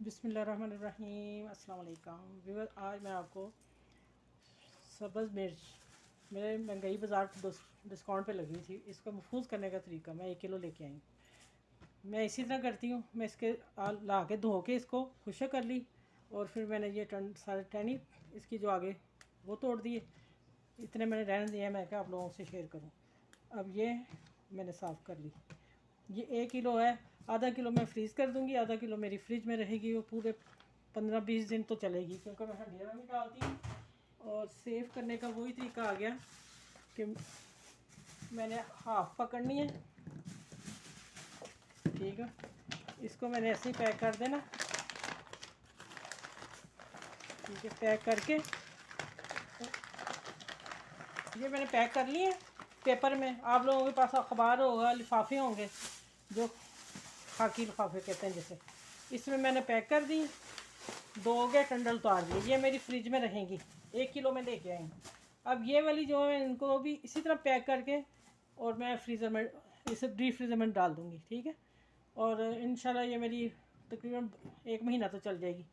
बिस्मिल्लाहिर्रहमानिर्रहीम अस्सलाम वालेकुम व्यूअर। आज मैं आपको सब्ज़ मिर्च मेरे महंगाई बाज़ार डिस्काउंट पे लगी थी, इसको महफूज करने का तरीका मैं 1 किलो लेके आई। मैं इसी तरह करती हूँ, मैं इसके ला के धो के इसको खुशक कर ली और फिर मैंने ये सारे टहनी इसकी जो आगे वो तोड़ दिए। इतने मैंने रहने दिए, मैं क्या आप लोगों से शेयर करूँ। अब ये मैंने साफ़ कर ली। ये 1 किलो है, आधा किलो मैं फ्रीज़ कर दूंगी, आधा किलो मेरी फ्रिज में रहेगी। वो पूरे 15-20 दिन तो चलेगी, क्योंकि मैं हंडिया में डालती हूँ। और सेव करने का वही तरीका आ गया कि मैंने हाफ पकड़नी है, ठीक है। इसको मैंने ऐसे ही पैक कर देना, ठीक है। पैक करके ये मैंने पैक कर लिए पेपर में। आप लोगों के पास अखबार होगा, लिफाफे होंगे जो खाकी लिफाफे कहते हैं जैसे, इसमें मैंने पैक कर दी, 2 गए टंडल उतार दिए। ये मेरी फ्रिज में रहेंगी, 1 किलो में लेके आई। अब ये वाली जो है इनको भी इसी तरह पैक करके और मैं फ्रीज़र में इसे डीप फ्रीज़र में डाल दूँगी, ठीक है। और इंशाल्लाह ये मेरी तकरीबन 1 महीना तो चल जाएगी।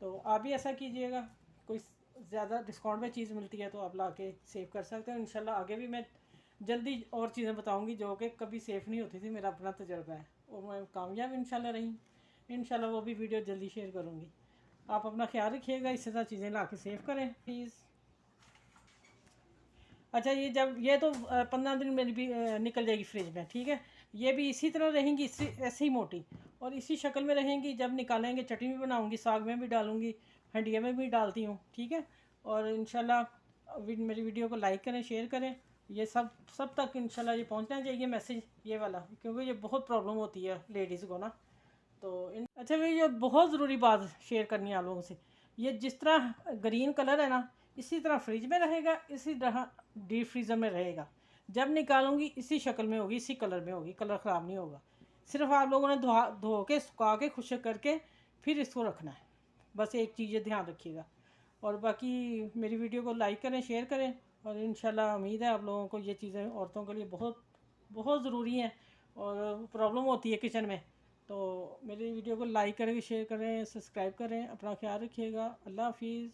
तो आप भी ऐसा कीजिएगा, कोई ज़्यादा डिस्काउंट में चीज़ मिलती है तो आप ला के सेव कर सकते हो। इंशाल्लाह आगे भी मैं जल्दी और चीज़ें बताऊंगी जो कि कभी सेफ़ नहीं होती थी। मेरा अपना तजर्बा है और मैं कामयाब इंशाल्लाह रही। इंशाल्लाह वो भी वीडियो जल्दी शेयर करूँगी। आप अपना ख्याल रखिएगा, इस तरह चीज़ें ला के सेव करें प्लीज़। अच्छा, ये जब ये तो 15 दिन में भी निकल जाएगी फ्रिज में, ठीक है। ये भी इसी तरह रहेंगी, इसी ऐसे ही मोटी और इसी शक्ल में रहेंगी। जब निकालेंगे चटनी भी बनाऊंगी, साग में भी डालूंगी, हंडिया में भी डालती हूँ, ठीक है। और इंशाल्लाह मेरी वीडियो को लाइक करें, शेयर करें। ये सब तक इंशाल्लाह ये पहुँचना चाहिए मैसेज ये वाला, क्योंकि ये बहुत प्रॉब्लम होती है लेडीज़ को ना। तो अच्छा भाई, ये बहुत ज़रूरी बात शेयर करनी है आप लोगों से। ये जिस तरह ग्रीन कलर है ना, इसी तरह फ्रिज में रहेगा, इसी तरह डीप फ्रीज़र में रहेगा। जब निकालूंगी इसी शक्ल में होगी, इसी कलर में होगी, कलर ख़राब नहीं होगा। सिर्फ आप लोगों ने धो के सुखा के खुश्क करके फिर इसको रखना है। बस एक चीज़ ध्यान रखिएगा। और बाकी मेरी वीडियो को लाइक करें, शेयर करें। और इंशाल्लाह उम्मीद है आप लोगों को ये चीज़ें औरतों के लिए बहुत बहुत ज़रूरी हैं और प्रॉब्लम होती है किचन में। तो मेरी वीडियो को लाइक करें, शेयर करें, सब्सक्राइब करें। अपना ख्याल रखिएगा। अल्लाह हाफिज़।